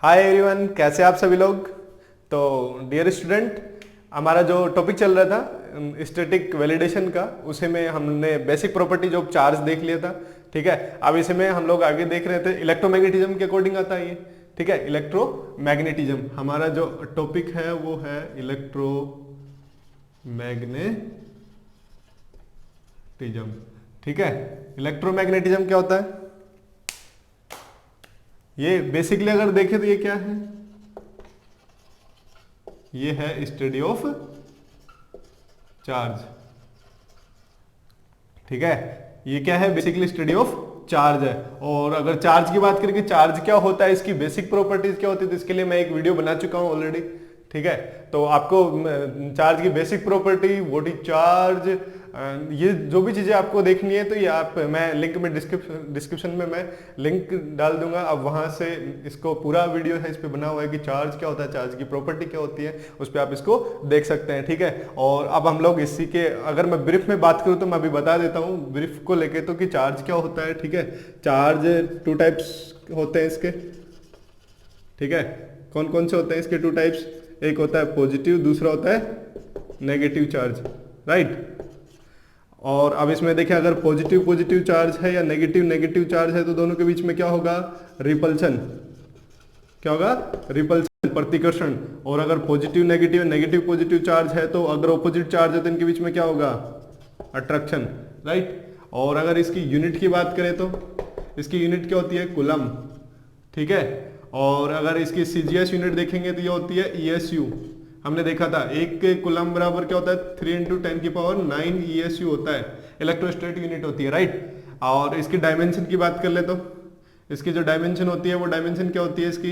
Hi everyone, कैसे आप सभी लोग। तो डियर स्टूडेंट, हमारा जो टॉपिक चल रहा था स्टैटिक वैलिडेशन का, उसी में हमने बेसिक प्रॉपर्टीज ऑफ चार्ज देख लिया था। ठीक है, अब इसी में हम लोग आगे देख रहे थे इलेक्ट्रोमैग्नेटिज्म के अकॉर्डिंग आता है ये। ठीक है, इलेक्ट्रोमैग्नेटिज्म हमारा जो टॉपिक है वो है इलेक्ट्रोमैग्नेटिज्म। ठीक है, इलेक्ट्रोमैग्नेटिज्म क्या होता है ये बेसिकली अगर देखें तो ये क्या है, ये है स्टडी ऑफ चार्ज। ठीक है, ये क्या है, बेसिकली स्टडी ऑफ चार्ज है। और अगर चार्ज की बात करें कि चार्ज क्या होता है, इसकी बेसिक प्रॉपर्टीज क्या होती है, तो इसके लिए मैं एक वीडियो बना चुका हूं ऑलरेडी। ठीक है, तो आपको चार्ज की basic property, what is charge, ये जो भी चीजें आपको देखनी है तो ये मैं लिंक में डिस्क्रिप्शन में मैं लिंक डाल दूंगा। अब वहां से इसको पूरा वीडियो है, इस पे बना हुआ है कि चार्ज क्या होता है, चार्ज की प्रॉपर्टी क्या होती है, उस पर आप इसको देख सकते हैं। ठीक है, और अब हम लोग इसी के अगर मैं ब्रीफ में बात करूं तो मैं अभी बता देता हूं ब्रीफ को लेके तो कि चार्ज क्या होता है। ठीक है, चार्ज टू टाइप्स होते हैं इसके। ठीक है, कौन कौन से होते हैं इसके टू टाइप्स, एक होता है पॉजिटिव, दूसरा होता है नेगेटिव चार्ज। राइट, और अब इसमें देखें अगर पॉजिटिव पॉजिटिव चार्ज है या नेगेटिव नेगेटिव चार्ज है तो दोनों के बीच में क्या होगा, रिपल्शन। क्या होगा, रिपल्शन, प्रतिकर्षण। और अगर positive negative negative positive charge है तो अगर ऑपोजिट चार्ज है तो इनके बीच में क्या होगा, अट्रैक्शन। राइट, और अगर इसकी यूनिट की बात करें तो इसकी यूनिट क्या होती है, कूलम। ठीक है, और अगर इसकी सीजीएस यूनिट देखेंगे तो ये होती है ESU। हमने देखा था एक कूलम बराबर क्या होता है, 3 × 10⁹ ESU होता है, इलेक्ट्रोस्टैटिक यूनिट होती है। राइट, और इसकी डायमेंशन की बात कर ले तो इसकी जो डायमेंशन होती है वो डायमेंशन क्या होती है इसकी,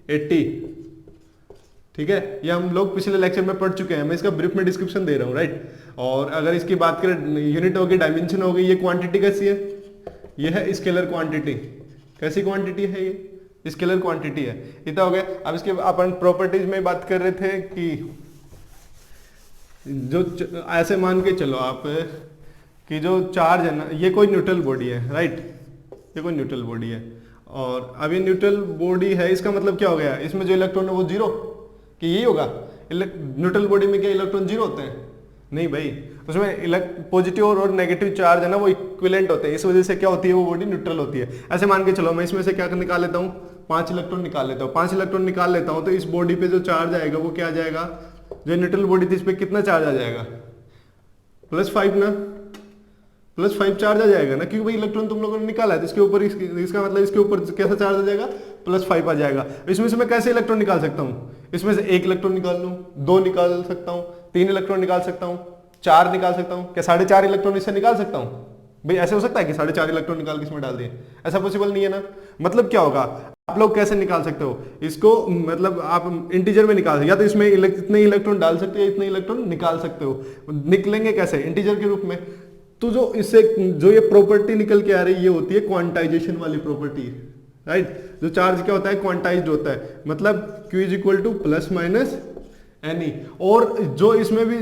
80। ठीक है, ये हम लोग पिछले लेक्चर में पढ़ चुके हैं, मैं इसका ब्रीफ में डिस्क्रिप्शन दे रहा हूँ। राइट, और अगर इसकी बात करें यूनिट होगी, डायमेंशन होगी, ये क्वांटिटी कैसी है, ये है स्केलर क्वांटिटी। कैसी क्वांटिटी है ये, स्केलर क्वांटिटी है। इतना हो गया। अब इसके अपन प्रॉपर्टीज में बात कर रहे थे कि जो ऐसे मान के चलो आप कि जो चार्ज है ना, ये कोई न्यूट्रल बॉडी है। राइट, ये कोई न्यूट्रल बॉडी है, और अब ये न्यूट्रल बॉडी है, इसका मतलब क्या हो गया, इसमें जो इलेक्ट्रॉन है वो जीरो, कि यही होगा। न्यूट्रल बॉडी में क्या इलेक्ट्रॉन जीरो होते हैं, नहीं भाई, उसमें पॉजिटिव और नेगेटिव चार्ज है ना वो इक्विवेलेंट होते हैं, इस वजह से क्या होती है वो बॉडी न्यूट्रल होती है। ऐसे मान के चलो मैं इसमें से क्या निकाल लेता हूँ, 5 इलेक्ट्रॉन निकाल लेता हूँ। 5 इलेक्ट्रॉन निकाल लेता हूँ तो इस बॉडी पे जो चार्ज आएगा वो क्या आ जाएगा, जो न्यूट्रल बॉडी थी इस पे कितना चार्ज आ जाएगा, +5 ना, +5 चार्ज आ जाएगा ना, क्योंकि भाई इलेक्ट्रॉन तुम लोगों ने निकाला है तो इसके ऊपर इसका मतलब इसके ऊपर कैसा चार्ज आ जाएगा, +5 आ जाएगा। इसमें से मैं कैसे इलेक्ट्रॉन निकाल सकता हूँ, इसमें से 1 इलेक्ट्रॉन निकाल लूँ, 2 निकाल सकता हूँ, 3 इलेक्ट्रॉन निकाल सकता हूँ, 4 निकाल सकता हूँ, क्या 4.5 इलेक्ट्रॉन इससे निकाल सकता हूँ। भाई ऐसे हो सकता है कि 4.5 इलेक्ट्रॉन निकाल के इसमें डाल दिए, ऐसा पॉसिबल नहीं है ना। मतलब क्या होगा, आप लोग कैसे निकाल सकते हो इसको, मतलब आप इंटीजर में निकाल सकते, या तो इसमें इतने इलेक्ट्रॉन डाल सकते हो, इतने इलेक्ट्रॉन निकाल सकते हो। निकलेंगे कैसे, इंटीजर के रूप में। तो जो इससे जो ये प्रॉपर्टी निकल के आ रही है ये होती है क्वांटाइजेशन वाली प्रॉपर्टी। राइट, जो चार्ज क्या होता है, क्वांटाइज्ड होता है, मतलब Q = ±NE। और जो इसमें भी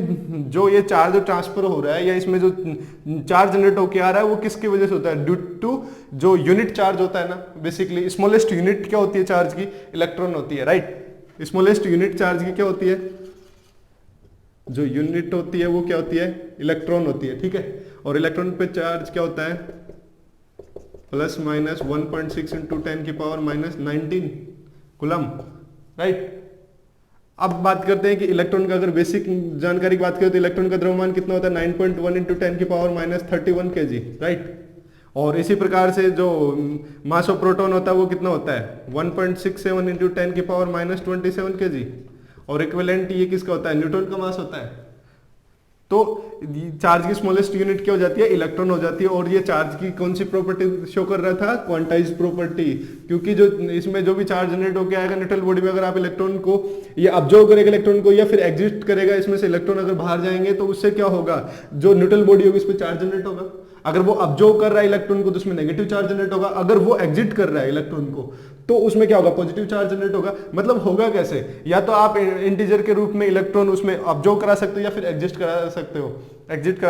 जो ये चार्ज ट्रांसफर हो रहा है या इसमें जो चार्ज जनरेट होकर आ रहा है वो किसकी वजह से होता है, ड्यू टू जो यूनिट चार्ज होता है ना, बेसिकली स्मॉलेस्ट यूनिट क्या होती है चार्ज की, इलेक्ट्रॉन होती है। राइट, स्मॉलेस्ट यूनिट चार्ज की क्या होती है, जो यूनिट होती है वो क्या होती है, इलेक्ट्रॉन होती है। ठीक है, और इलेक्ट्रॉन पे चार्ज क्या होता है, ±1.6 × 10⁻⁻19 कूलम। राइट, अब बात करते हैं कि इलेक्ट्रॉन का अगर बेसिक जानकारी की बात करें तो इलेक्ट्रॉन का द्रव्यमान कितना होता है, 9.1 × 10⁻31 kg। राइट, और इसी प्रकार से जो मास ऑफ प्रोटॉन होता है वो कितना होता है, 1.67 × 10⁻27 kg। और इक्विवेलेंट ये किसका होता है, न्यूट्रॉन का मास होता है। तो चार्ज की स्मॉलेस्ट यूनिट क्या हो जाती है, इलेक्ट्रॉन हो जाती है। और ये चार्ज की कौन सी प्रॉपर्टी शो कर रहा था, क्वांटाइज प्रॉपर्टी, क्योंकि जो इसमें जो भी चार्ज जनरेट होकर आएगा न्यूट्रल बॉडी में, अगर आप इलेक्ट्रॉन को या ऑब्जर्व करेगा इलेक्ट्रॉन को या फिर एग्जिस्ट करेगा इसमें से इलेक्ट्रॉन, अगर बाहर जाएंगे तो उससे क्या होगा, जो न्यूट्रल बॉडी होगी इस पर चार्ज जनरेट होगा। अगर वो ऑब्जर्व कर रहा है इलेक्ट्रॉन को तो उसमें नेगेटिव चार्ज जनरेट होगा, अगर वो एग्जिट कर रहा है इलेक्ट्रॉन को तो उसमें क्या होगा, पॉजिटिव चार्ज जनरेट होगा। मतलब होगा कैसे, या तो आप इंटीजर के रूप में इलेक्ट्रॉन उसमें ऑब्जर्व करा सकते हो या फिर एग्जिट करा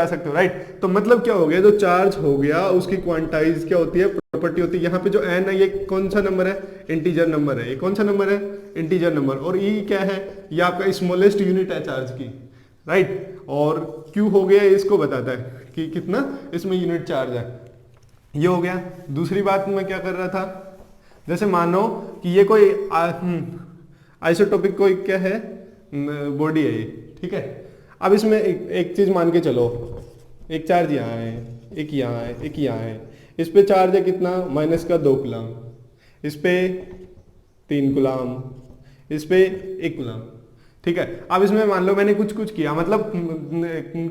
सकते हो, राइट। तो मतलब क्या हो गया, जो चार्ज हो गया उसकी क्वांटाइज क्या होती है, प्रॉपर्टी होती है। यहाँ पे जो एन है ये कौन सा नंबर है, इंटीजर नंबर है। ये कौन सा नंबर है, इंटीजर नंबर। और ई क्या है, ये आपका स्मॉलेस्ट यूनिट है चार्ज की, राइट। और क्यू हो गया, इसको बताता है कि कितना इसमें यूनिट चार्ज है। ये हो गया। दूसरी बात मैं क्या कर रहा था, जैसे मानो कि ये कोई आइसोटोपिक कोई क्या है, बॉडी है ये, ठीक है। अब इसमें एक चीज मान के चलो, एक चार्ज यहाँ है, एक यहाँ है, एक यहाँ है। इस पे चार्ज है कितना, -2 कूलम, इस पे 3 कूलम, इस पे 1 कूलम, ठीक है। अब इसमें मान लो मैंने कुछ किया, मतलब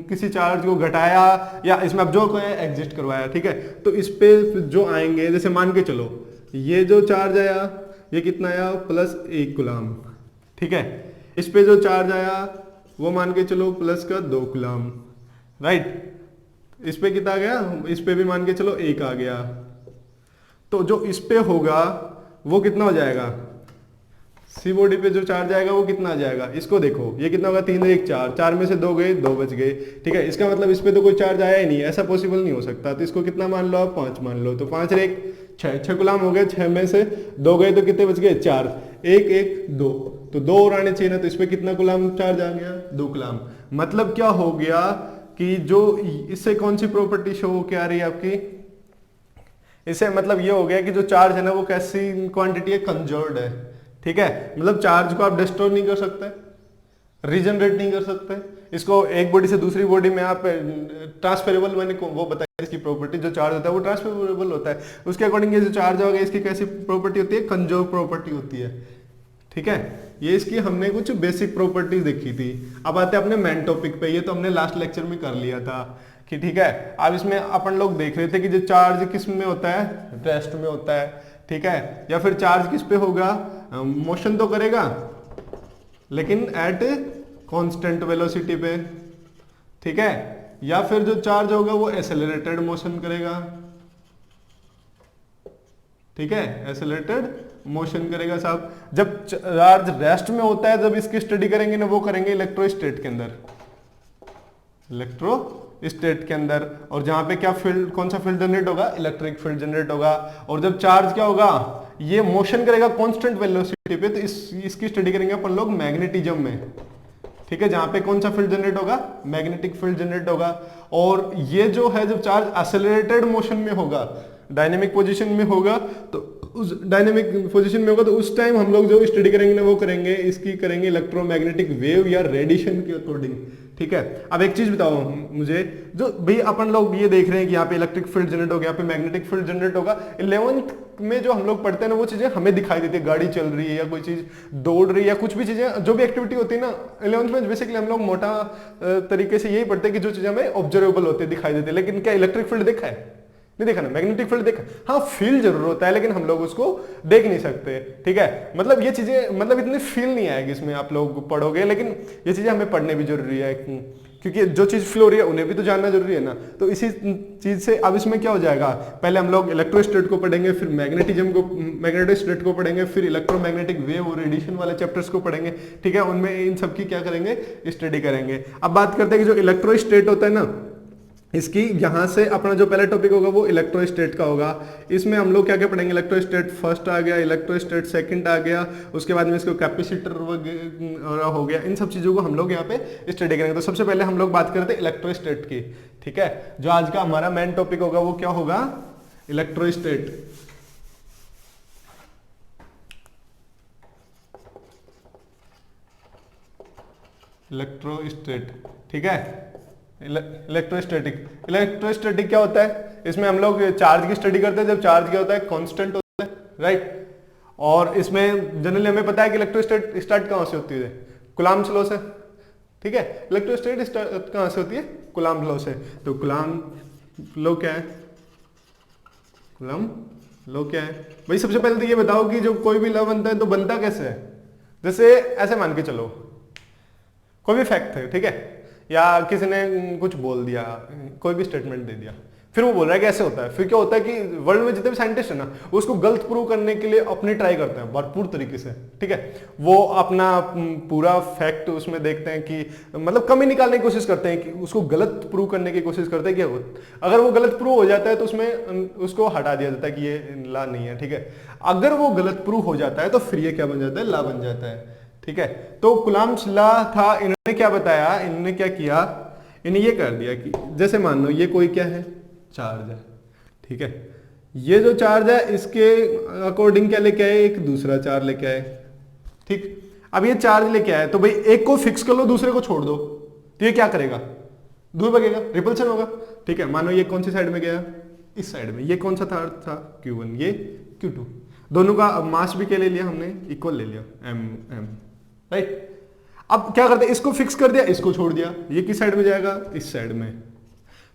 किसी चार्ज को घटाया या इसमें अब जो एग्जिस्ट करवाया, ठीक है। तो इस पे जो आएंगे, जैसे मान के चलो ये जो चार्ज आया ये कितना आया, +1 कूलम, ठीक है। इस पे जो चार्ज आया वो मान के चलो +2 कूलम, राइट। इस पे कितना आ गया, इस पे भी मान के चलो 1 आ गया। तो जो इस पे होगा वो कितना हो जाएगा, सी बॉडी पे जो चार्ज आएगा वो कितना आ जाएगा, इसको देखो ये कितना होगा, 3 और 1 4, 4 में से 2 गए, 2 बच गए, ठीक है। इसका मतलब इस पे तो कोई चार्ज आया ही नहीं, ऐसा पॉसिबल नहीं हो सकता। तो इसको कितना मान लो आप, 5 मान लो। तो 5 और 1 6 कूलम हो गए, 6 में से 2 गए तो कितने बच गए, 4, 1 1 2, तो 2 और आने चाहिए ना। तो इस पे कितना कूलम चार्ज आ गया, 2 कूलम। मतलब क्या हो गया कि जो इससे कौन सी प्रॉपर्टी शो होके आ रही है आपकी, इससे मतलब ये हो गया कि जो चार्ज है ना वो कैसी क्वांटिटी है, कंजर्व्ड है, ठीक है। मतलब चार्ज को आप डिस्ट्रॉय नहीं कर सकते, रीजनरेट नहीं कर सकते इसको। एक बॉडी से दूसरी बॉडी में आप ट्रांसफरेबल, मैंने वो बताया इसकी प्रॉपर्टी, जो चार्ज होता है वो ट्रांसफरेबल होता है। उसके अकॉर्डिंग ये जो चार्ज होगा इसकी कैसी प्रॉपर्टी होती है, कंजर्व प्रॉपर्टी होती है, ठीक है। ये इसकी हमने कुछ बेसिक प्रॉपर्टीज देखी थी। अब आते हैं अपने मेन टॉपिक पे। ये तो हमने लास्ट लेक्चर में कर लिया था कि ठीक है। अब इसमें अपन लोग देख रहे थे कि जो चार्ज किस में होता है, रेस्ट में होता है, ठीक है। या फिर चार्ज किस पे होगा, मोशन तो करेगा लेकिन एट कांस्टेंट वेलोसिटी पे, ठीक है। या फिर जो चार्ज होगा वो एक्सेलरेटेड मोशन करेगा, ठीक है, एक्सेलरेटेड मोशन करेगा साहब। जब चार्ज रेस्ट में होता है, जब इसकी स्टडी करेंगे ना, वो करेंगे इलेक्ट्रोस्टेट के अंदर, इलेक्ट्रोस्टेट के अंदर। और जहां पे क्या फील्ड, कौन सा फील्ड जनरेट होगा, इलेक्ट्रिक फील्ड जनरेट होगा। और जब चार्ज क्या होगा, ये मोशन करेगा कांस्टेंट वेलोसिटी पे, तो इसकी स्टडी करेंगे अपन लोग मैग्नेटिज्म में, ठीक है। जहां पे कौन सा फील्ड जनरेट होगा, मैग्नेटिक फील्ड जनरेट होगा। और ये जो है जब चार्ज एक्सेलरेटेड मोशन में होगा, डायनेमिक पोजीशन में होगा, तो उस डायनेमिक पोजीशन में होगा तो उस टाइम हम लोग जो स्टडी करेंगे ना वो करेंगे, इसकी करेंगे इलेक्ट्रोमैग्नेटिक वेव या रेडिएशन के अकॉर्डिंग, ठीक है। अब एक चीज बताओ मुझे, जो भाई अपन लोग ये देख रहे हैं कि यहाँ पे इलेक्ट्रिक फील्ड जनरेट होगा, यहाँ पे मैग्नेटिक फील्ड जनरेट होगा। 11th में जो हम लोग पढ़ते हैं ना वो चीजें हमें दिखाई देती है, गाड़ी चल रही है या कोई चीज दौड़ रही है, कुछ भी चीजें जो भी एक्टिविटी होती है ना 11th में बेसिकली हम लोग मोटा तरीके से यही पढ़ते हैं कि जो चीजें हमें ऑब्जर्वेबल होती है, दिखाई देती है। लेकिन क्या इलेक्ट्रिक फील्ड देखा है, नहीं देखा ना, मैग्नेटिक फील्ड देखा, हाँ फील जरूर होता है लेकिन हम लोग उसको देख नहीं सकते, ठीक है। मतलब ये चीजें मतलब इतनी फील नहीं आएगी इसमें, आप लोग पढ़ोगे, लेकिन ये चीजें हमें पढ़ने भी जरूरी है, क्योंकि जो चीज फील हो रही है उन्हें भी तो जानना जरूरी है ना। तो इसी चीज से अब इसमें क्या हो जाएगा, पहले हम लोग इलेक्ट्रोस्टेट को पढ़ेंगे, फिर मैग्नेटिज्म को, मैग्नेटिक स्टेट को पढ़ेंगे, फिर इलेक्ट्रोमैग्नेटिक वेव और रेडिएशन वाले चैप्टर्स को पढ़ेंगे, ठीक है। उनमें इन सब की क्या करेंगे, स्टडी करेंगे। अब बात करते हैं कि जो इलेक्ट्रोस्टेट होता है ना, इसकी यहां से अपना जो पहला टॉपिक होगा वो इलेक्ट्रोस्टेट का होगा। इसमें हम लोग क्या क्या पढ़ेंगे, इलेक्ट्रोस्टेट फर्स्ट आ गया, इलेक्ट्रोस्टेट सेकंड आ गया, उसके बाद में इसको कैपेसिटर वगैरह हो गया। इन सब चीजों को हम लोग यहाँ पे स्टडी करेंगे। तो सबसे पहले हम लोग बात करते हैं इलेक्ट्रोस्टेट की, ठीक है। जो आज का हमारा मेन टॉपिक होगा वो क्या होगा, इलेक्ट्रोस्टेट। इलेक्ट्रोस्टेट, ठीक है। इलेक्ट्रोस्टैटिक क्या होता है, इसमें हम लोग चार्ज की स्टडी करते हैं। जब चार्ज क्या होता है, कांस्टेंट होता है, राइट। और इसमें जनरली हमें पता है कि इलेक्ट्रोस्टैट स्टार्ट कहां से होती है, कूलम्ब लॉ से, ठीक है। इलेक्ट्रोस्टैट स्टार्ट कहां से होती है, कूलम्ब लॉ से। तो कूलम्ब लॉ क्या है, कूलम्ब लॉ क्या है भाई, सबसे पहले तो ये बताओ कि जो कोई भी लॉ बनता है तो बनता कैसे है। जैसे ऐसे मान के चलो कोई भी फैक्ट है, ठीक है, या किसी ने कुछ बोल दिया, कोई भी स्टेटमेंट दे दिया, फिर वो बोल रहा है कि ऐसे होता है। फिर क्या होता है कि वर्ल्ड में जितने भी साइंटिस्ट है ना, वो उसको गलत प्रूव करने के लिए अपनी ट्राई करते हैं भरपूर तरीके से, ठीक है। वो अपना पूरा फैक्ट उसमें देखते हैं कि मतलब कमी निकालने की कोशिश करते हैं, कि उसको गलत प्रूव करने की कोशिश करते हैं कि अगर वो गलत प्रूव हो जाता है तो उसमें उसको हटा दिया जाता है कि ये ला नहीं है, ठीक है। अगर वो गलत प्रूव हो जाता है तो फिर ये क्या बन जाता है, ला बन जाता है, ठीक है। तो कुलाम्ब्स लॉ था, इन्होंने क्या बताया, इन्होंने क्या किया, इन्हें ये कर दिया कि जैसे मान लो ये कोई क्या है, चार्ज है, ठीक है। ये जो चार्ज है इसके अकॉर्डिंग क्या लेके आए, एक दूसरा चार्ज लेके आए, ठीक। अब ये चार्ज लेके आए तो भाई एक को फिक्स कर लो, दूसरे को छोड़ दो, तो ये क्या करेगा, दूर भागेगा, रिपल्शन होगा, ठीक है। मानो ये कौन सी साइड में गया, इस साइड में। ये कौन सा था Q1, ये Q2। दोनों का मास भी क्या ले लिया हमने, इक्वल ले लिया, m, राइट। अब क्या करते हैं, इसको फिक्स कर दिया, इसको छोड़ दिया, ये किस साइड में जाएगा, इस साइड में।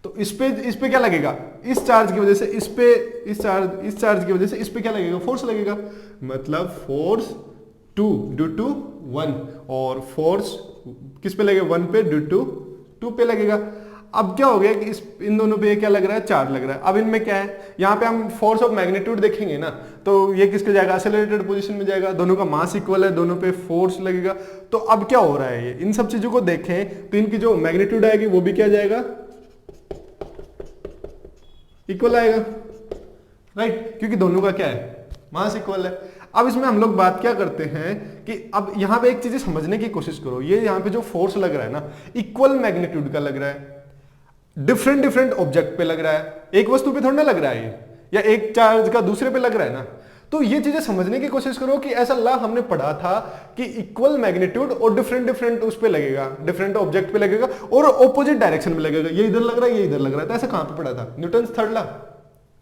तो इस पे क्या लगेगा, इस चार्ज की वजह से इस चार्ज की वजह से इस पे क्या लगेगा, फोर्स लगेगा। मतलब फोर्स 2 ड्यू टू 1, और फोर्स किस पे लगेगा, 1 पे ड्यू टू 2 पे लगेगा। अब क्या हो गया कि इन दोनों पे क्या लग रहा है, चार्ज लग रहा है। अब इनमें क्या है, यहाँ पे हम फोर्स ऑफ मैग्नीट्यूड देखेंगे ना, तो ये किसके जाएगा, एक्सेलरेटेड पोजीशन में जाएगा। दोनों का मास इक्वल है, दोनों पे फोर्स लगेगा। तो अब क्या हो रहा है, ये इन सब चीजों को देखें तो इनकी जो मैग्नीट्यूड आएगी वो भी क्या जाएगा, इक्वल आएगा, राइट, क्योंकि दोनों का क्या है, मास इक्वल है। अब इसमें हम लोग बात क्या करते हैं कि अब यहां पे एक चीज समझने की कोशिश करो, ये यहां पे जो फोर्स लग रहा है ना, इक्वल मैग्नीट्यूड का लग रहा है, डिफरेंट ऑब्जेक्ट पे लग रहा है, एक वस्तु पे थोड़ा ना लग रहा है ये, या एक चार्ज का दूसरे पे लग रहा है ना। तो ये चीजें समझने की कोशिश करो कि ऐसा लॉ हमने पढ़ा था कि इक्वल मैग्नीट्यूड और डिफरेंट उस पे लगेगा, डिफरेंट ऑब्जेक्ट पे लगेगा और ऑपोजिट डायरेक्शन में लगेगा। ये इधर लग रहा है, ये इधर लग रहा है, तो ऐसा कहां पे पढ़ा था, Newton third law,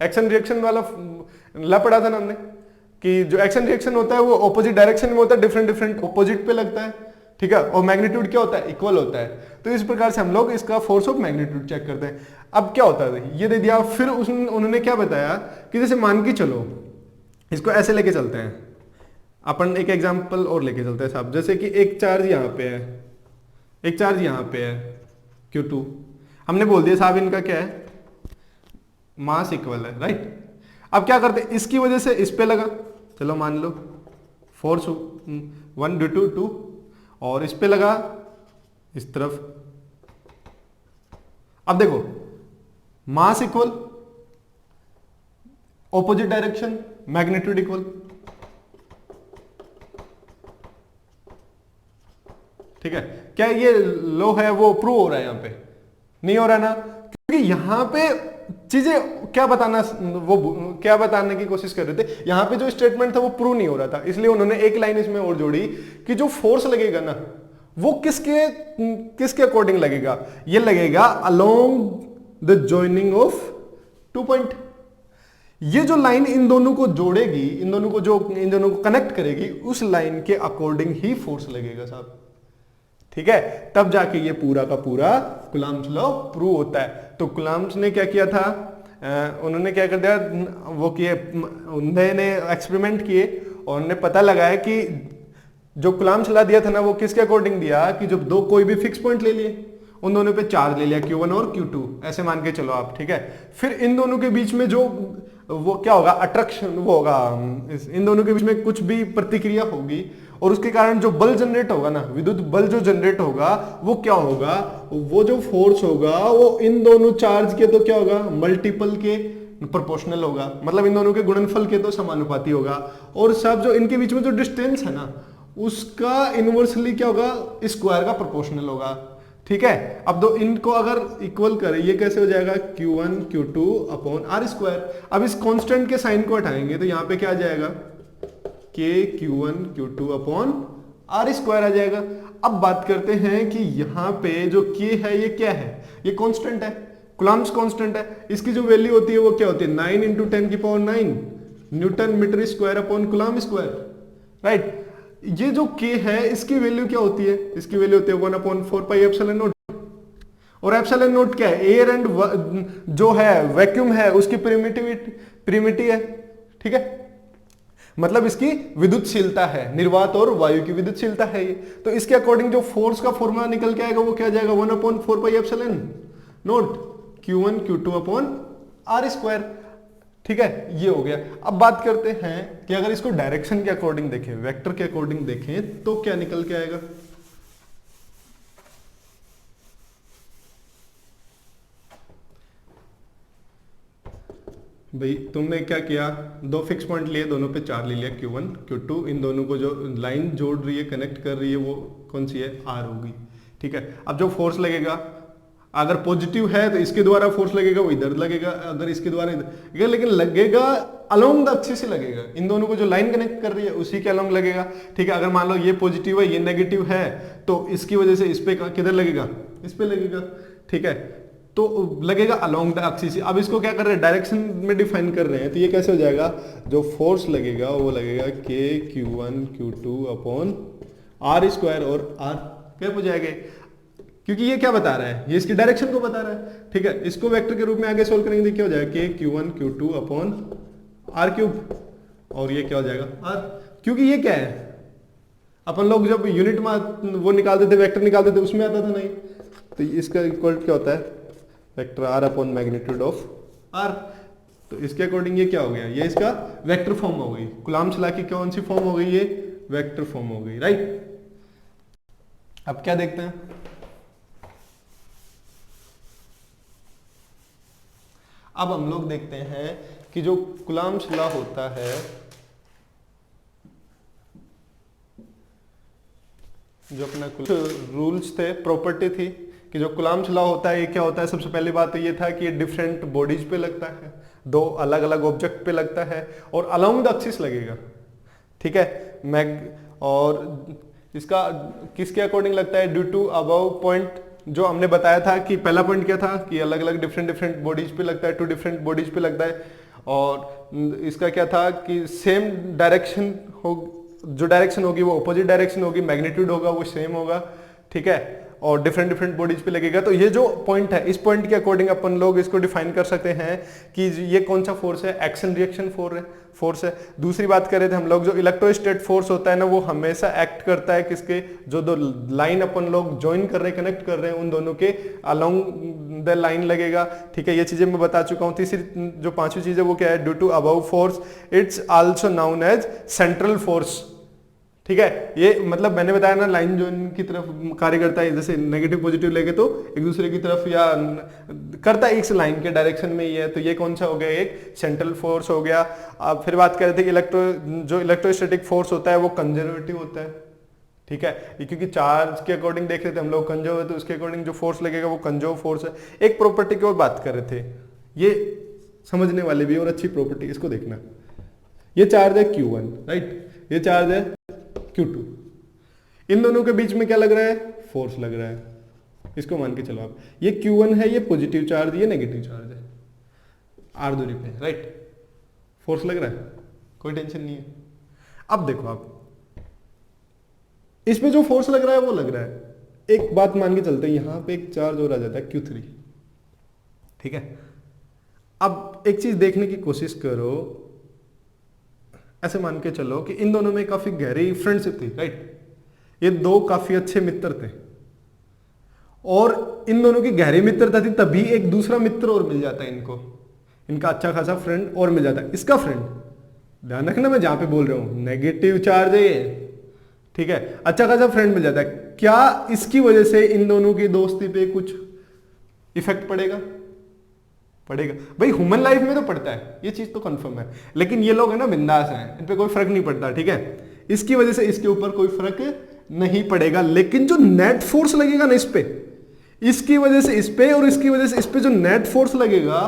action reaction वाला लॉ पढ़ा था ना हमने, कि जो एक्शन रिएक्शन होता है वो ऑपोजिट डायरेक्शन में होता है, डिफरेंट ऑपोजिट पे लगता है, ठीक है। और मैग्नीट्यूड क्या होता है, इक्वल होता है। तो इस प्रकार से हम लोग इसका फोर्स ऑफ मैग्नीट्यूड चेक करते हैं। अब क्या होता है, ये दे दिया, फिर उन्होंने क्या बताया कि जैसे मान के चलो इसको ऐसे लेके चलते हैं, अपन एक एग्जांपल और लेके चलते हैं साहब। जैसे कि एक चार्ज यहाँ पे है, एक चार्ज यहाँ पे है Q2, हमने बोल दिया साहब इनका क्या है, मास इक्वल है, राइट। अब क्या करते हैं, इसकी वजह से इस पे लगा, चलो मान लो फोर्स 1 ड्यू टू 2, और इस पे लगा इस तरफ। अब देखो mass equal, opposite direction, magnitude equal, ठीक है। क्या ये लो है वो प्रूव हो रहा है, यहां पे नहीं हो रहा ना, क्योंकि यहां पे चीजें क्या बताना, वो क्या बताने की कोशिश कर रहे थे, यहां पे जो स्टेटमेंट था वो प्रूव नहीं हो रहा था, इसलिए उन्होंने एक लाइन इसमें और जोड़ी कि जो फोर्स लगेगा ना वो किसके अकॉर्डिंग लगेगा, ये लगेगा along the joining of 2 point. ये जो लाइन इन दोनों को जोड़ेगी, इन दोनों को कनेक्ट करेगी, उस लाइन के अकॉर्डिंग ही फोर्स लगेगा साहब, ठीक है। तब जाके ये पूरा का पूरा कुलाम्ब्स लॉ प्रूव होता है। तो कुलाम्ब्स ने क्या किया था, उन्होंने क्या कर दिया, वो किए, उन्होंने एक्सपेरिमेंट किए और उन्होंने पता लगाया कि जो कुलाम्ब्स लॉ दिया था ना वो किसके अकॉर्डिंग दिया, कि जब दो कोई भी फिक्स पॉइंट ले लिए, उन दोनों पे चार्ज ले लिया Q1 और Q2, ऐसे मान के चलो आप, ठीक है। फिर इन दोनों के बीच में जो वो क्या होगा, अट्रैक्शन, वो होगा, इन दोनों के बीच में कुछ भी प्रतिक्रिया होगी और उसके कारण जो बल जनरेट होगा ना, विद्युत बल जो जनरेट होगा वो क्या होगा, वो जो फोर्स होगा वो इन दोनों चार्ज के तो क्या होगा, मल्टीपल के प्रोपोर्शनल होगा, मतलब इन दोनों के गुणनफल के तो समानुपाती होगा। और सब जो इनके बीच में जो डिस्टेंस है ना उसका इनवर्सली क्या होगा, स्क्वायर का प्रोपोर्शनल होगा, ठीक है। अब दो इनको अगर इक्वल करें, ये कैसे हो जाएगा, Q1 Q2 upon R square. अब इस कांस्टेंट के साइन को हटाएंगे तो यहाँ पे क्या आ जाएगा, K Q1 Q2 upon R square आ जाएगा। अब बात करते हैं कि यहाँ पे जो K है ये क्या है, ये कांस्टेंट है, कुलाम्ब्स कांस्टेंट है। इसकी जो वैल्यू होती है वो क्या होती है, 9 × 10⁹ newton metre square upon coulomb square, right. ये जो K है इसकी वैल्यू क्या होती है, इसकी वैल्यू होती है 1/4πε0। और एप्सिलॉन नोट क्या है, एयर एंड जो है वैक्यूम है उसकी प्रिमिटी है, ठीक है। मतलब इसकी विद्युतशीलता है, निर्वात और वायु की विद्युतशीलता है ये। तो इसके अकॉर्डिंग जो फोर्स का फॉर्मूला निकल के आएगा वो क्या जाएगा, 1/4πε0 Q1 Q2 upon R square. ठीक है, ये हो गया। अब बात करते हैं कि अगर इसको डायरेक्शन के अकॉर्डिंग देखें, वेक्टर के अकॉर्डिंग देखें, तो क्या निकल के आएगा। भाई तुमने क्या किया, दो फिक्स पॉइंट लिए, दोनों पे 4 ले लिया, Q1 Q2, इन दोनों को जो लाइन जोड़ रही है, कनेक्ट कर रही है, वो कौन सी है, R होगी। ठीक है, अब जो फोर्स लगेगा, अगर पॉजिटिव है तो इसके द्वारा फोर्स लगेगा, वो इधर लगेगा, अगर इसके द्वारा इधर, लेकिन लगेगा अलोंग द एक्सिस से लगेगा, इन दोनों को जो लाइन कनेक्ट कर रही है उसी के अलोंग लगेगा। ठीक है, अगर मान लो ये पॉजिटिव है, ये नेगेटिव है, तो इसकी वजह से इस पे किधर लगेगा, इस पे लगेगा। ठीक है, तो लगेगा अलोंग द एक्सिस। अब इसको क्या कर रहे हैं, डायरेक्शन में डिफाइन कर रहे हैं, तो ये कैसे हो जाएगा, जो फोर्स लगेगा वो लगेगा K Q1 Q2 upon R square, और R क्या हो जाएगा, क्योंकि ये क्या बता रहा है, ये इसकी डायरेक्शन को बता रहा है। ठीक है, इसको वेक्टर के रूप में आगे सोल्व करेंगे, क्या हो जाएगा, K Q1 Q2 upon R cube, और ये क्या हो जाएगा R, क्योंकि ये क्या है, अपन लोग जब यूनिट में वो निकालते थे, वेक्टर निकालते थे, उसमें आता था नहीं, तो इसका इक्वल क्या होता है, vector R upon magnitude of R। तो इसके अकॉर्डिंग ये क्या हो गया, ये इसका वेक्टर फॉर्म हो गई, कूलम्ब्स लॉ की कौन सी फॉर्म हो गई, ये वेक्टर फॉर्म हो गई, राइट। अब क्या देखते हैं, अब हम लोग देखते हैं कि जो कूलम्ब्स लॉ होता है, जो अपना रूल्स थे, प्रॉपर्टी थी कि जो कूलम्ब्स लॉ होता है, ये क्या होता है, सबसे पहली बात तो ये था कि ये डिफरेंट बॉडीज पे लगता है, दो अलग अलग ऑब्जेक्ट पे लगता है, और अलोंग द एक्सिस लगेगा। ठीक है, और इसका किसके अकॉर्डिंग लगता है, ड्यू टू अबव पॉइंट, जो हमने बताया था कि पहला पॉइंट क्या था कि अलग अलग डिफरेंट बॉडीज पे लगता है, टू डिफरेंट बॉडीज पे लगता है, और इसका क्या था कि सेम डायरेक्शन हो, जो डायरेक्शन होगी वो अपोजिट डायरेक्शन होगी, मैग्नीट्यूड होगा वो सेम होगा। ठीक है, और डिफरेंट बॉडीज पे लगेगा। तो ये जो पॉइंट है, इस पॉइंट के अकॉर्डिंग अपन लोग इसको डिफाइन कर सकते हैं कि ये कौन सा फोर्स है, एक्शन रिएक्शन फोर्स है। दूसरी बात करें थे हम लोग, जो इलेक्ट्रोस्टैटिक फोर्स होता है ना, वो हमेशा एक्ट करता है किसके, जो दो लाइन अपन लोग ज्वाइन कर रहे हैं, कनेक्ट कर रहे हैं, उन दोनों के अलोंग द लाइन लगेगा। ठीक है, ये चीजें मैं बता चुका हूं। तीसरी जो पांचवी चीज है वो क्या है, due to above force it's also known as central force. ठीक है, ये मतलब मैंने बताया ना, लाइन जो इनकी तरफ कार्य करता है, जैसे नेगेटिव पॉजिटिव लेके तो एक दूसरे की तरफ या करता है, एक लाइन के डायरेक्शन में ही है, तो ये कौन सा हो गया, एक सेंट्रल फोर्स हो गया। अब फिर बात कर रहे थे कि जो इलेक्ट्रोस्टैटिक फोर्स होता है वो कंजर्वेटिव होता है। ठीक है, क्योंकि चार्ज के अकॉर्डिंग देख रहे थे हम लोग, कंजर्व है, तो उसके अकॉर्डिंग जो फोर्स लगेगा वो कंजर्व फोर्स है। एक प्रॉपर्टी की और बात कर रहे थे, ये समझने वाले भी और अच्छी प्रॉपर्टी, इसको देखना। ये चार्ज है Q1, राइट, ये चार्ज है Q2, इन दोनों के बीच में क्या लग रहा है, फोर्स लग रहा है। इसको मान के चलो आप, ये Q1 है, ये पॉजिटिव चार्ज, ये नेगेटिव चार्ज है, R दूरी पे, राइट, फोर्स लग रहा है, कोई टेंशन नहीं है। अब देखो आप, इस पे जो फोर्स लग रहा है वो लग रहा है, एक बात मान के चलते हैं, यहां पे एक चार्ज और आ जाता है Q3। ठीक है, अब एक चीज देखने की कोशिश करो, ऐसे मान के चलो कि इन दोनों में काफी गहरी फ्रेंडशिप थी, राइट, ये दो काफी अच्छे मित्र थे, और इन दोनों की गहरी मित्रता थी, तभी एक दूसरा मित्र और मिल जाता है इनको, इनका अच्छा खासा फ्रेंड और मिल जाता है। इसका फ्रेंड, ध्यान रखना मैं जहां पे बोल रहा हूं, नेगेटिव चार्ज है ये, ठीक है, अच्छा खासा फ्रेंड मिल जाता है। क्या इसकी वजह से इन दोनों की दोस्ती पे कुछ इफेक्ट पड़ेगा? पड़ेगा भाई, ह्यूमन लाइफ में तो पड़ता है, ये चीज तो कंफर्म है, लेकिन ये लोग है ना बिंदास हैं, इन पे कोई फर्क नहीं पड़ता। ठीक है, इसकी वजह से इसके ऊपर कोई फर्क नहीं पड़ेगा, लेकिन जो नेट फोर्स लगेगा ना इस पे, इसकी वजह से इस पे और इसकी वजह से इस पे जो नेट फोर्स लगेगा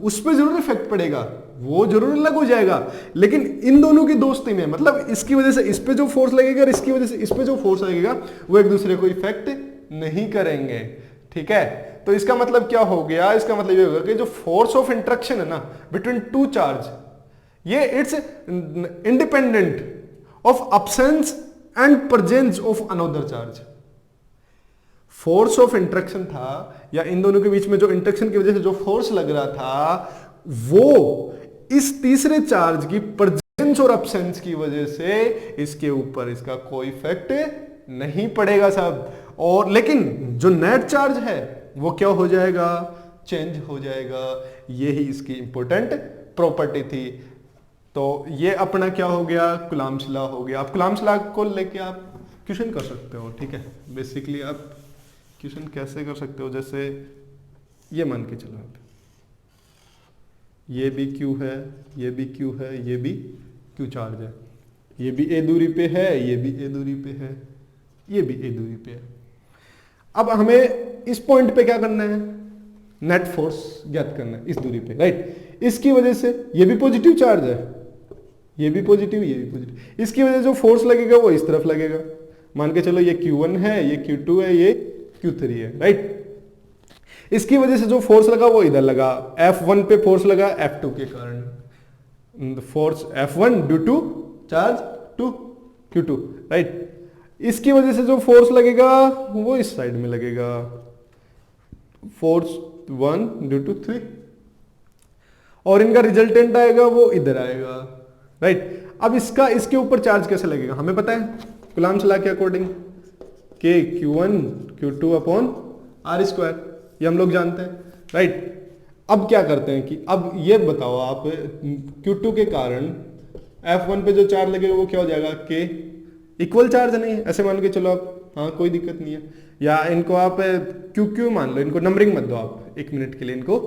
उस पे जरूर इफेक्ट पड़ेगा, वो जरूर अलग हो जाएगा, लेकिन इन दोनों की दोस्ती में, मतलब इसकी वजह से इस पे जो फोर्स लगेगा और इसकी वजह से इस पे जो फोर्स लगेगा, वो एक दूसरे को इफेक्ट नहीं करेंगे। ठीक है, तो इसका मतलब क्या हो गया, इसका मतलब ये होगा कि जो फोर्स ऑफ इंट्रैक्शन है ना बिटवीन टू चार्ज, ये it's independent of absence and presence of another charge. Force of interaction था, या इन दोनों के बीच में जो इंट्रैक्शन की वजह से जो फोर्स लग रहा था, वो इस तीसरे चार्ज की प्रेजेंस और अब्सेंस की वजह से इसके ऊपर इसका कोई इफेक्ट नहीं पड़ेगा साहब। और लेकिन जो नेट चार्ज है वो क्या हो जाएगा, चेंज हो जाएगा। ये ही इसकी इंपॉर्टेंट प्रॉपर्टी थी। तो ये अपना क्या हो गया, कुलाम्ब्स लॉ हो गया। आप कुलाम्ब्स लॉ को लेके आप क्वेश्चन कर सकते हो, ठीक है। बेसिकली आप क्वेश्चन कैसे कर सकते हो, जैसे ये मान के चलो आप, ये भी Q है, ये भी Q है, ये भी Q चार्ज है, ये भी A दूरी पे है, ये भी A दूरी पे है, ये भी A दूरी पे है। अब हमें इस पॉइंट पे क्या करना है, नेट फोर्स ज्ञात करना है इस दूरी पे, राइट। इसकी वजह से ये भी पॉजिटिव चार्ज है, ये भी पॉजिटिव, ये भी पॉजिटिव। इसकी वजह से जो फोर्स लगेगा वो इस तरफ लगेगा। मान के चलो ये Q1 है, ये Q2 है, ये Q3 है, राइट। इसकी वजह से जो फोर्स लगा वो इधर लगा, F1 पे फोर्स लगा F2 के कारण, force F1 due to charge to Q2, right. इसकी वजह से जो फोर्स लगेगा वो इस साइड में लगेगा, फोर्स 1 ड्यू टू 3, और इनका रिजल्टेंट आएगा वो इधर आएगा, राइट। अब इसका इसके ऊपर चार्ज कैसे लगेगा हमें पता है, कुलाम्ब्स लॉ के according K Q1 Q2 upon R square, ये हम लोग जानते हैं, राइट। अब क्या करते हैं कि अब ये बताओ आप, Q2 के कारण F1 पे जो चार्ज लगेगा वो क्या हो जाएगा, K इक्वल चार्ज नहीं है, ऐसे मान के चलो आप, हाँ कोई दिक्कत नहीं है। या इनको आप QQ मान लो, इनको नंबरिंग मत दो आप, एक मिनट के लिए इनको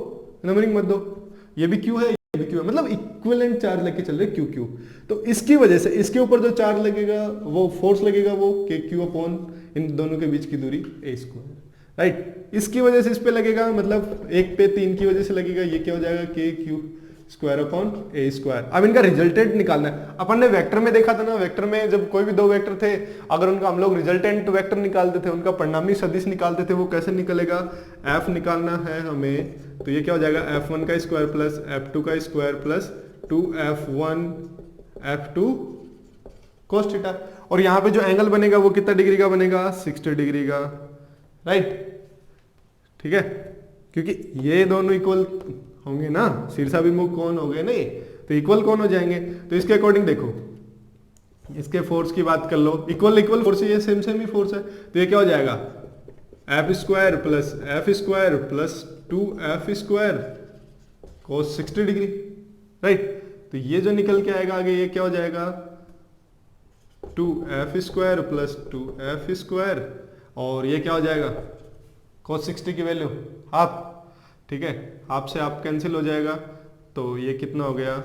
नंबरिंग मत दो, ये भी Q है, ये भी Q है, मतलब इक्विवेलेंट चार्ज लेके चल रहे QQ। तो इसकी वजह से इसके ऊपर जो चार्ज लगेगा, वो फोर्स लगेगा वो KQ अपॉन इन दोनों के बीच की दूरी A स्क्वायर, राइट। इसकी वजह से इस पे लगेगा, मतलब 1 पे 3 की वजह से लगेगा, ये क्या हो जाएगा, KQ square upon A square. अब इनका रिजल्टेंट निकालना है। अपन ने वेक्टर में देखा था ना, वेक्टर में जब कोई भी दो वेक्टर थे, अगर उनका हम लोग रिजल्टेंट वेक्टर निकालते थे, उनका परिणामी सदिश निकालते थे, वो कैसे निकलेगा, F निकालना है हमें, तो ये क्या हो जाएगा, F1 का स्क्वायर प्लस F2 का square plus 2F1 F2 cos theta. और यहाँ पे जो एंगल बनेगा वो कितना डिग्री का बनेगा, 60 डिग्री का, राइट, ठीक है। क्योंकि ये दोनों इक्वल होंगे ना, शीर्षाभिमुख कोण हो गए ना ये, तो इक्वल कोण हो जाएंगे। तो इसके अकॉर्डिंग देखो, इसके फोर्स की बात कर लो, इक्वल इक्वल फोर्स, ये सेम सेम ही फोर्स है, तो ये क्या हो जाएगा, F square plus F square plus 2F square cos 60 degree, right. तो ये जो निकल के आएगा आगे, ये क्या हो जाएगा, 2F square plus 2F square, और ये क्या हो जाएगा, cos 60 की वैल्यू हाफ, ठीक है, हाफ से हाफ कैंसिल हो जाएगा, तो ये कितना हो गया,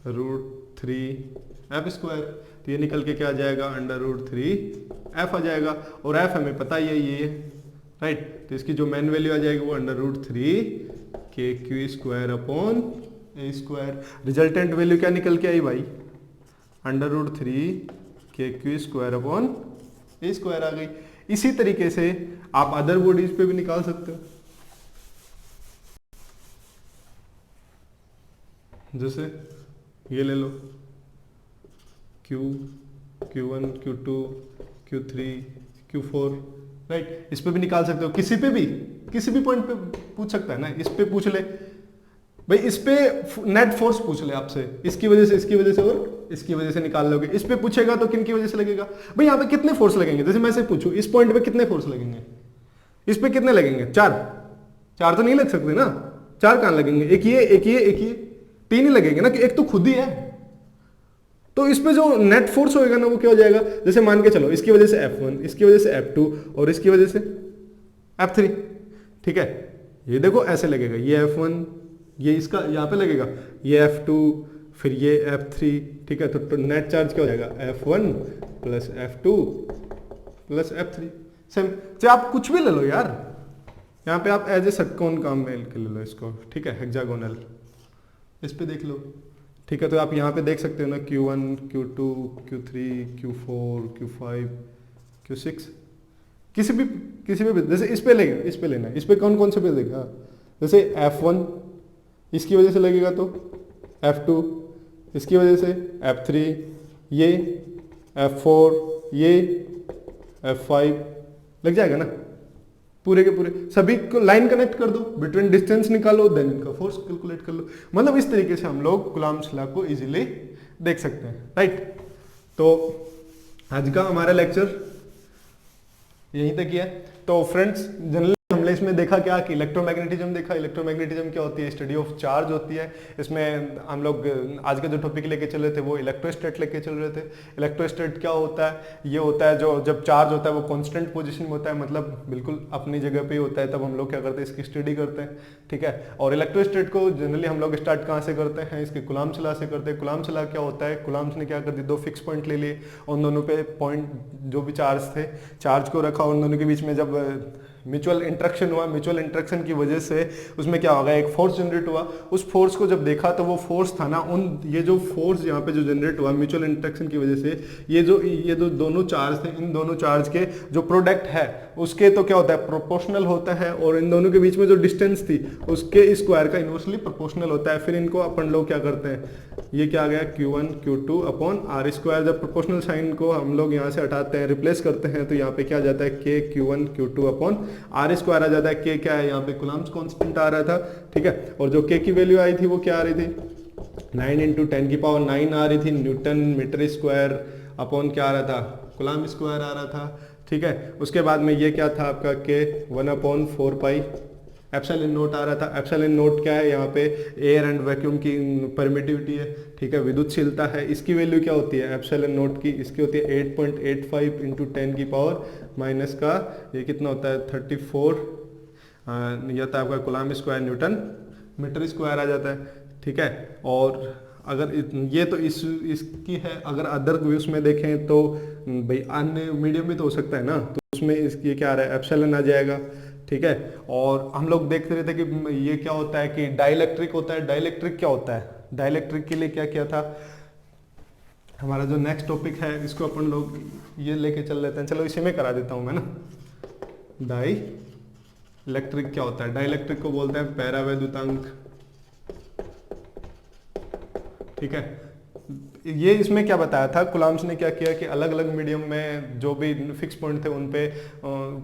√3F स्क्वायर। तो ये निकल के क्या आ जाएगा, √3F आ जाएगा, और F हमें पता ही है ये, राइट। तो इसकी जो मेन वैल्यू आ जाएगी वो √3KQ square upon A square. Resultant value क्या निकल के आई भाई, √3KQ square upon A square आ गई। इसी तरीके से आप अदर बॉडीज पे भी निकाल सकते हो, जैसे ये ले लो, Q1 Q2 Q3 Q4, right. इस पे भी निकाल सकते हो, किसी पे भी, किसी भी पॉइंट पे पूछ सकता है ना, इस पे पूछ ले भाई, इस पे नेट फोर्स पूछ ले आपसे, इसकी वजह से, इसकी वजह से और इसकी वजह से निकाल लोगे। इस पे पूछेगा तो किन की वजह से लगेगा भाई, यहाँ पे कितने फोर्स लगेंगे, जैसे मैं से पूछूं इस पॉइंट पे कितने फोर्स लगेंगे, इस पे कितने लगेंगे, 4 तो नहीं लग सकते ना, 4 कहां लगेंगे, एक ये एक ये एक ये, 3 ही लगेंगे ना, कि एक तो खुद ही है। तो इस पे जो नेट फोर्स होएगा ना वो क्या हो जाएगा, जैसे मान के चलो इसकी वजह से F1, इसकी वजह से F2 और इसकी वजह से F3, ठीक है। ये देखो ऐसे लगेगा, ये F1, ये इसका यहाँ पे लगेगा, ये F2, फिर ये F3, ठीक है। तो नेट चार्ज क्या हो जाएगा, F1 plus F2 plus F3। Same, चाहे आप कुछ भी ले लो यार, यहाँ पे आप एज ए षटकोण काम में ले लो इसको, ठीक है, हेक्सागोनल, इस पे देख लो, ठीक है। तो आप यहाँ पे देख सकते हो ना, Q1 Q2 Q3 Q4 Q5 Q6, किसी भी जैसे इस पे लेगा, इस पे लेना है, इस पे कौन कौन से पे देगा, जैसे F1 इसकी वजह से लगेगा तो F2, इसकी वजह से F3, ये F4, ये F5 लग जाएगा ना, पूरे के पूरे सभी को लाइन कनेक्ट कर दो, बिटवीन डिस्टेंस निकालो, देन इनका फोर्स कैलकुलेट कर लो। मतलब इस तरीके से हम लोग कुलाम्ब्स लॉ को इजीली देख सकते हैं, राइट। तो आज का हमारा लेक्चर यहीं तक ही है। तो फ्रेंड्स, जनरल हमने इसमें देखा क्या कि इलेक्ट्रोमैग्नेटिज्म देखा। इलेक्ट्रोमैग्नेटिज्म क्या होती है? स्टडी ऑफ चार्ज होती है। इसमें हम लोग आज का जो टॉपिक लेके चल रहे थे वो इलेक्ट्रोस्टैट लेके चल रहे थे। इलेक्ट्रोस्टैट क्या होता है? ये होता है जो जब चार्ज होता है वो कांस्टेंट पोजीशन में होता है, मतलब बिल्कुल अपनी जगह पे ही होता है, तब हम लोग क्या करते हैं, इसकी स्टडी करते हैं, ठीक है। और इलेक्ट्रोस्टैट को जनरली हम लोग स्टार्ट कहाँ से करते हैं? इसके कूलम्ब्स लॉ से करते हैं। कूलम्ब्स लॉ क्या होता है? कूलम्ब्स ने क्या कर दिया, दो फिक्स पॉइंट ले लिए, उन दोनों पे पॉइंट जो भी चार्ज थे, चार्ज को रखा, उन दोनों के बीच में जब म्यूचुअल इंट्रैक्शन हुआ, म्यूचुअल इंट्रैक्शन की वजह से उसमें क्या होगा, एक फोर्स जनरेट हुआ। उस फोर्स को जब देखा तो वो फोर्स था ना, ये जो फोर्स यहाँ पे जो जनरेट हुआ म्यूचुअल इंट्रैक्शन की वजह से, ये जो दोनों चार्ज थे, इन दोनों चार्ज के जो प्रोडक्ट है उसके तो क्या होता है, प्रोपोर्शनल होता है, और इन दोनों के बीच में जो डिस्टेंस थी उसके स्क्वायर का इनवर्सली प्रोपोर्शनल होता है। फिर इनको अपन लोग क्या करते हैं, ये क्या आ गया, Q1 Q2 upon R square. जब प्रोपोर्शनल साइन को हम लोग यहाँ से हटाते हैं, रिप्लेस करते हैं, तो यहाँ पे क्या आ जाता है, K Q1 Q2 upon R square आ जाता है। K क्या है, यहाँ पे कूलम्ब्स कांस्टेंट आ रहा था, ठीक है। और जो K की वैल्यू आई थी वो क्या आ रही थी, 9 × 10⁹ आ रही थी, न्यूटन मीटर स्क्वायर अपॉन क्या आ रहा था, कूलम्ब स्क्वायर आ रहा था, ठीक है। उसके बाद में ये क्या था आपका, K 1/4π एप्सिलॉन नोट आ रहा था। एप्सिलॉन नोट क्या है, यहाँ पे एयर एंड वैक्यूम की परमिटिविटी है, ठीक है, विद्युतशीलता है। इसकी वैल्यू क्या होती है एप्सिलॉन नोट की, इसकी होती है 8.85 × 10⁻⁻, का ये कितना होता है 34, यह था आपका coulomb square newton metre square आ जाता है, ठीक है। और अगर ये तो इसकी है, अगर अदर व्यूज में देखें तो भाई अन्य मीडियम भी तो हो सकता है ना, तो उसमें इसकी क्या आ रहा है, एप्सिलॉन आ जाएगा, ठीक है। और हम लोग देखते रहते कि ये क्या होता है कि डाइलेक्ट्रिक होता है। डाइलेक्ट्रिक क्या होता है, डाइलेक्ट्रिक के लिए क्या किया था, हमारा जो नेक्स्ट टॉपिक है इसको अपन लोग ये लेके चल लेते हैं, चलो इसी में करा देता हूं मैं ना। डाइलेक्ट्रिक क्या होता है, डाइलेक्ट्रिक को बोलते हैं पैरावैद्युतांक, ठीक है। ये इसमें क्या बताया था, कूलम्ब्स ने क्या किया कि अलग अलग मीडियम में जो भी फिक्स पॉइंट थे उन पे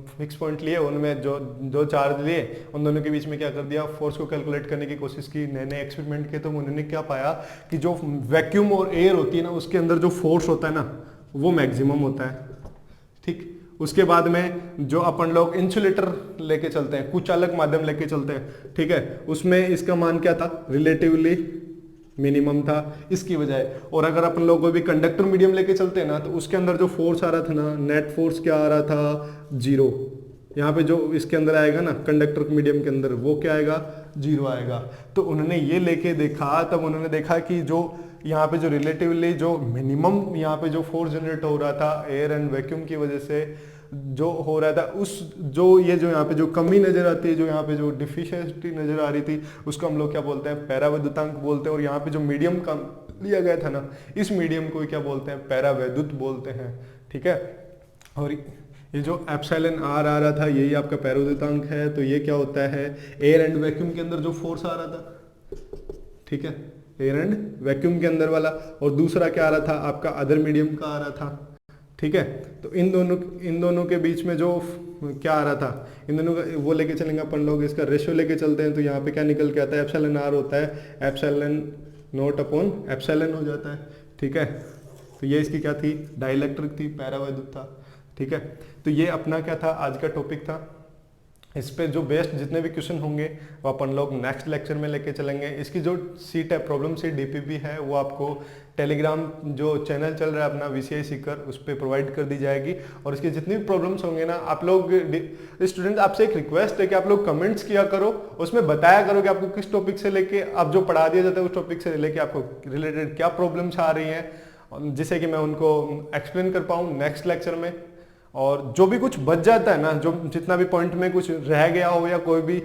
फिक्स पॉइंट लिए, उनमें जो चार्ज लिए, उन दोनों के बीच में क्या कर दिया, फोर्स को कैलकुलेट करने की कोशिश की। नए नए एक्सपेरिमेंट किए तो उन्होंने क्या पाया कि जो वैक्यूम और एयर होती है ना, उसके अंदर जो फोर्स होता है ना वो मैक्सिमम होता है, ठीक। उसके बाद में जो अपन लोग इंसुलेटर लेके चलते हैं, कुचालक माध्यम लेके चलते हैं, ठीक है, उसमें इसका मान क्या था, रिलेटिवली मिनिमम था इसकी बजाय। और अगर अपन लोग कोई भी कंडक्टर मीडियम लेके चलते हैं ना, तो उसके अंदर जो फोर्स आ रहा था ना, नेट फोर्स क्या आ रहा था, 0। यहाँ पे जो इसके अंदर आएगा ना कंडक्टर मीडियम के अंदर, वो क्या आएगा, 0 आएगा। तो उन्होंने ये लेके देखा, तब उन्होंने देखा कि जो यहाँ पे जो रिलेटिवली जो मिनिमम यहाँ पे जो फोर्स जनरेट हो रहा था एयर एंड वैक्यूम की वजह से जो हो रहा था, उस जो ये जो यहाँ पे जो कमी नजर आती है, जो यहाँ पे जो डिफिशियंसी नजर आ रही थी, उसको हम लोग क्या बोलते हैं, पैरावैद्युतांक बोलते हैं। और यहाँ पे जो मीडियम का लिया गया था ना, इस मीडियम को क्या बोलते हैं, पैरावैद्युत बोलते हैं, ठीक है। और ये जो एप्सिलॉन आर आ रहा था, यही आपका पैरावैद्युतांक है। तो ये क्या होता है, एयर एंड वैक्यूम के अंदर जो फोर्स आ रहा था, ठीक है, एयर एंड वैक्यूम के अंदर वाला। और दूसरा क्या आ रहा था आपका, अदर मीडियम का आ रहा था, ठीक है। तो इन दोनों के बीच में जो क्या आ रहा था, इन दोनों का वो लेके चलेंगे अपन लोग, इसका रेशियो लेके चलते हैं। तो यहाँ पे क्या निकल के आता है, एप्सिलॉन आर होता है एप्सिलॉन नोट अपॉन एप्सिलॉन हो जाता है, ठीक है। तो ये इसकी क्या थी, डाइलेक्ट्रिक थी, पैरावैद्युत था, ठीक है। तो ये अपना क्या था, आज का टॉपिक था। इस पे जो बेस्ट जितने भी क्वेश्चन होंगे वो अपन लोग नेक्स्ट लेक्चर में लेके चलेंगे। इसकी जो सीट है, प्रॉब्लम सीट DPP है, वो आपको टेलीग्राम जो चैनल चल रहा है अपना VCI सीकर, उस पर प्रोवाइड कर दी जाएगी। और इसके जितनी भी प्रॉब्लम्स होंगे ना, आप लोग स्टूडेंट, आपसे एक रिक्वेस्ट है कि आप लोग कमेंट्स किया करो, उसमें बताया करो कि आपको किस टॉपिक से लेके, आप जो पढ़ा दिया जाता है उस टॉपिक से लेके आपको रिलेटेड क्या प्रॉब्लम्स आ रही हैं, जिससे कि मैं उनको एक्सप्लेन कर पाऊँ नेक्स्ट लेक्चर में। और जो भी कुछ बच जाता है ना, जो जितना भी पॉइंट में कुछ रह गया हो या कोई भी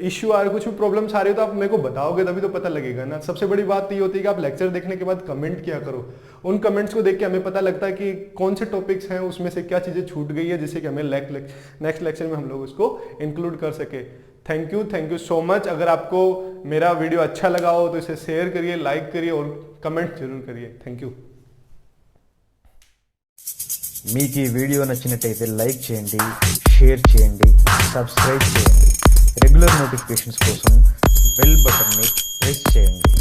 इश्यू आ रही, कुछ भी प्रॉब्लम्स आ रही हो, तो आप मेरे को बताओगे, तभी तो पता लगेगा ना। सबसे बड़ी बात ये होती है कि आप लेक्चर देखने के बाद कमेंट किया करो। उन कमेंट्स को देख के हमें पता लगता है कि कौन से टॉपिक्स हैं, उसमें से क्या चीज़ें छूट गई है, जिससे कि हमें नेक्स्ट लेक्चर में हम लोग उसको इंक्लूड कर सके। Thank you so much. अगर आपको मेरा वीडियो अच्छा लगा हो तो इसे शेयर करिए, लाइक करिए और कमेंट जरूर करिए। Thank you. మీకు ఈ వీడియో నచ్చినట్టయితే లైక్ చేయండి, షేర్ చేయండి, సబ్స్క్రైబ్ చేయండి. రెగ్యులర్ నోటిఫికేషన్స్ కోసం బెల్ బటన్ని ప్రెస్ చేయండి.